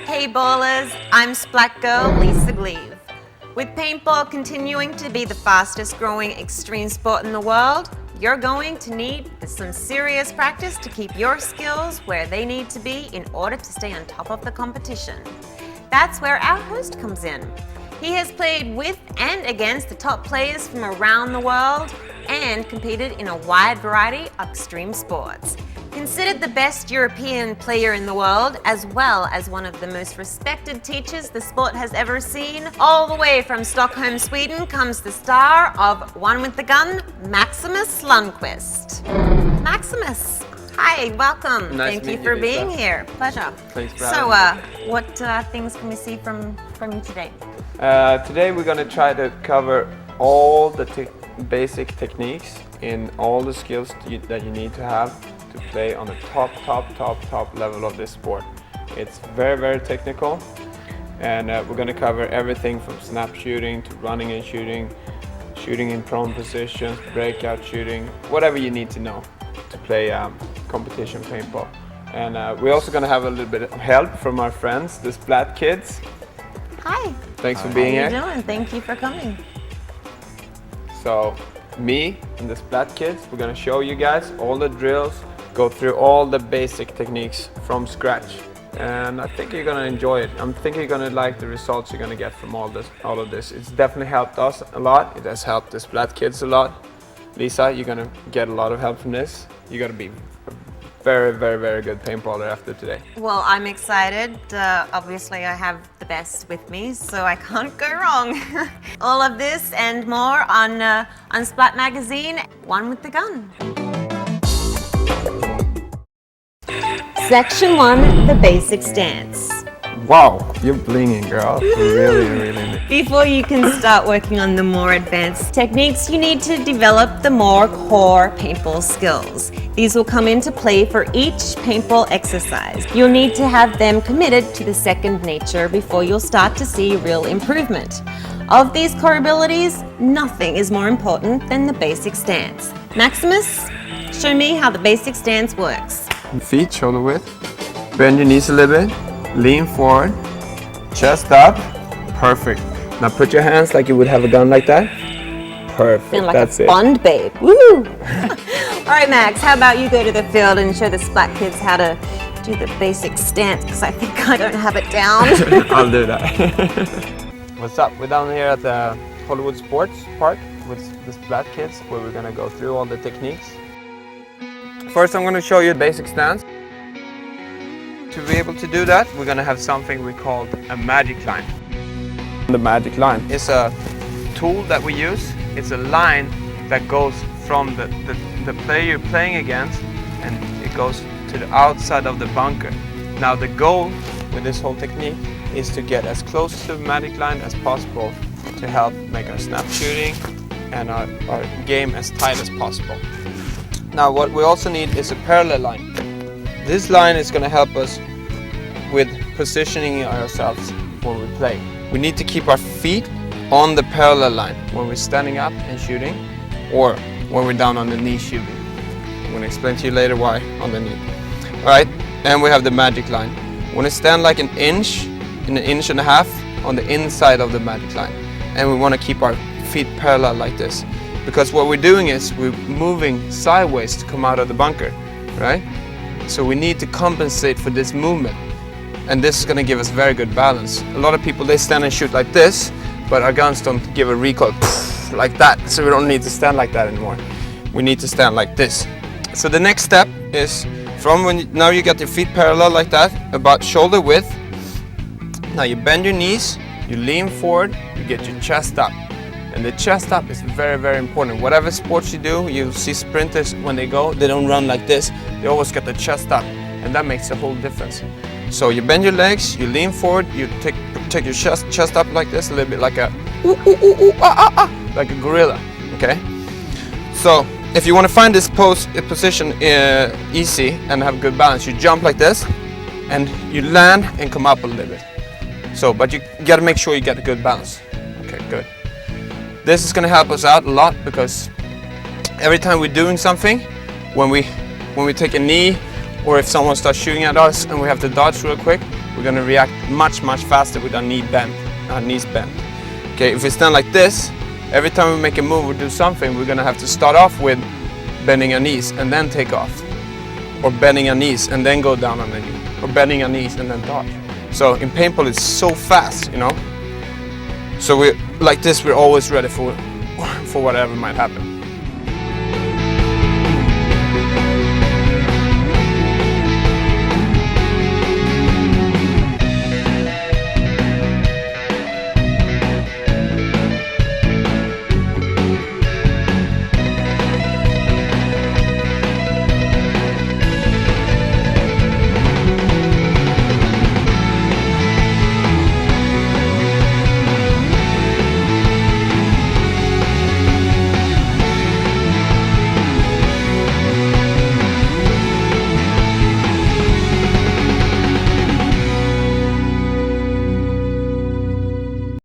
Hey ballers, I'm Splat Girl Lisa Gleave. With paintball continuing to be the fastest growing extreme sport in the world, you're going to need some serious practice to keep your skills where they need to be in order to stay on top of the competition. That's where our host comes in. He has played with and against the top players from around the world and competed in a wide variety of extreme sports. Considered the best European player in the world, as well as one of the most respected teachers the sport has ever seen, all the way from Stockholm, Sweden, comes the star of One with the Gun, Maximus Lundqvist. Maximus, hi, welcome. Nice Thank you for being here. Pleasure. Thanks for So, having me. what things can we see from you today? Today we're going to try to cover all the basic techniques in all the skills that you need to have to play on the top level of this sport. It's very, very technical, and we're going to cover everything from snap shooting to running and shooting, shooting in prone positions, breakout shooting, whatever you need to know to play competition paintball. And we're also going to have a little bit of help from our friends, the Splat Kids. Hi. Thanks for being here. How are you doing? Thank you for coming. So, me and the Splat Kids, we're going to show you guys all the drills, go through all the basic techniques from scratch. And I think you're going to enjoy it. I'm thinking you're going to like the results you're going to get from all of this. It's definitely helped us a lot. It has helped the Splat Kids a lot. Lisa, you're going to get a lot of help from this. You're going to be a very, very, very good paintballer after today. Well, I'm excited. Obviously, I have the best with me, so I can't go wrong. All of this and more on Splat Magazine, One with the Gun. Section 1, the basic stance. Wow, you're blinging, girl. Really. Before you can start working on the more advanced techniques, you need to develop the more core paintball skills. These will come into play for each paintball exercise. You'll need to have them committed to the second nature before you'll start to see real improvement. Of these core abilities, nothing is more important than the basic stance. Maximus, show me how the basic stance works. Feet shoulder width. Bend your knees a little bit. Lean forward. Chest up. Perfect. Now put your hands like you would have a gun like that. Perfect. Feeling like That's a it. Bond babe. Woo! All right, Max, how about you go to the field and show the Splat Kids how to do the basic stance, because I think I don't have it down. I'll do that. What's up? We're down here at the Hollywood Sports Park with the Splat Kids, where we're going to go through all the techniques. First, I'm going to show you the basic stance. To be able to do that, we're going to have something we call a magic line. The magic line is a tool that we use. It's a line that goes from the player you're playing against, and it goes to the outside of the bunker. Now the goal with this whole technique is to get as close to the magic line as possible to help make our snap shooting and our game as tight as possible. Now what we also need is a parallel line. This line is going to help us with positioning ourselves when we play. We need to keep our feet on the parallel line when we're standing up and shooting, or when we're down on the knee shooting. I'm going to explain to you later why on the knee. Alright, and we have the magic line. We want to stand like an inch and a half on the inside of the magic line. And we want to keep our feet parallel like this. Because what we're doing is we're moving sideways to come out of the bunker, right? So we need to compensate for this movement. And this is going to give us very good balance. A lot of people, they stand and shoot like this, but our guns don't give a recoil like that. So we don't need to stand like that anymore. We need to stand like this. So the next step is from now you got your feet parallel like that, about shoulder width. Now you bend your knees, you lean forward, you get your chest up. And the chest up is very, very important. Whatever sports you do, you see sprinters, when they go, they don't run like this. They always get the chest up, and that makes a whole difference. So you bend your legs, you lean forward, you take take your chest up like this, a little bit like a ooh, ooh, ooh, ooh, ah, ah, ah, like a gorilla. Okay. So if you want to find this position easy and have good balance, you jump like this, and you land and come up a little bit. So, but you got to make sure you get a good balance. Okay, good. This is going to help us out a lot because every time we're doing something, when we take a knee, or if someone starts shooting at us and we have to dodge real quick, we're going to react much faster with our knees bent. Okay, if we stand like this, every time we make a move or do something, we're going to have to start off with bending our knees and then take off, or bending our knees and then go down on the knee, or bending our knees and then dodge. So in paintball it's so fast, you know. So we're like this, we're always ready for whatever might happen.